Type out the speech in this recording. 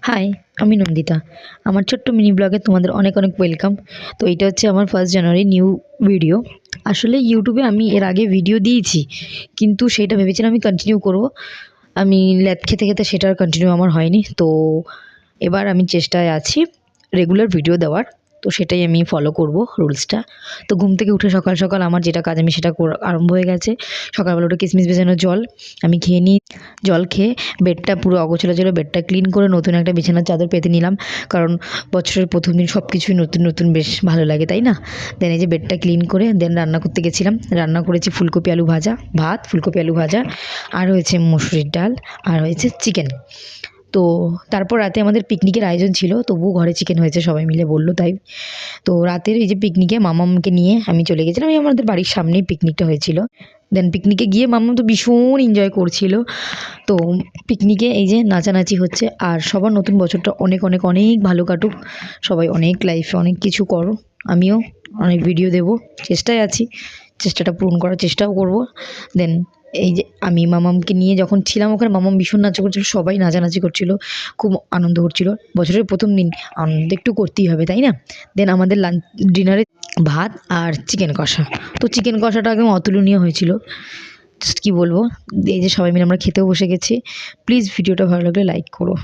High, আমি নন্দিতা। আমার ছোট্ট মিনি ব্লগে তোমাদের অনেক অনেক ওয়েলকাম। তো এটা হচ্ছে আমার 1st জানুয়ারি নিউ ভিডিও। আসলে ইউটিউবে আমি এর আগে ভিডিও দিয়েছি, কিন্তু সেটা ভেবেছিলাম আমি কন্টিনিউ করব। আমি ল্যাদ খেতে খেতে সেটা আর কন্টিনিউ আমার হয়নি। তো এবার আমি চেষ্টায় আছি রেগুলার ভিডিও দেওয়ার। তো সেটাই আমি ফলো করব রুলসটা। তো ঘুম থেকে উঠে সকাল সকাল আমার যেটা কাজ আমি সেটা আরম্ভ হয়ে গেছে। সকালবেলা উঠে কিশমিশ ভেজানো জল আমি খেয়ে নিই। জল খেয়ে বেডটা পুরো অগোছালো ছিল, বেডটা ক্লিন করে নতুন একটা বিছানার চাদর পেতে নিলাম। কারণ বছরের প্রথম দিন সব কিছুই নতুন নতুন বেশ ভালো লাগে, তাই না? দেন এই যে বেডটা ক্লিন করে দেন রান্না করতে গেছিলাম। রান্না করেছি ফুলকপি আলু ভাজা, ভাত, ফুলকপি আলু ভাজা, আর হয়েছে মসুরির ডাল, আর হয়েছে চিকেন। তো তারপর রাতে আমাদের পিকনিকের আয়োজন ছিল, তবুও ঘরে চিকেন হয়েছে, সবাই মিলে বললো তাই। তো রাতের এই যে পিকনিকে মামামকে নিয়ে আমি চলে গেছিলাম। এই আমাদের বাড়ির সামনেই পিকনিকটা হয়েছিল। দেন পিকনিকে গিয়ে মামাম তো ভীষণ এনজয় করছিল। তো পিকনিকে এই যে নাচানাচি হচ্ছে, আর সবার নতুন বছরটা অনেক অনেক অনেক ভালো কাটুক। সবাই অনেক লাইফে অনেক কিছু করো, আমিও অনেক ভিডিও দেব, চেষ্টায় আছি, চেষ্টাটা পূরণ করার চেষ্টাও করব। দেন এই যে আমি মামামকে নিয়ে যখন ছিলাম ওখানে, মামাম ভীষণ নাচ করছিল, সবাই নাচানাচি করছিল, খুব আনন্দ করছিল। বছরের প্রথম দিন আনন্দ একটু করতেই হবে, তাই না? দেন আমাদের লাঞ্চ ডিনারে ভাত আর চিকেন কষা। তো চিকেন কষাটা একদম অতুলনীয় হয়েছিল, জাস্ট কী বলবো। এই যে সবাই মিলে আমরা খেতেও বসে গেছি। প্লিজ ভিডিওটা ভালো লাগলে লাইক করো।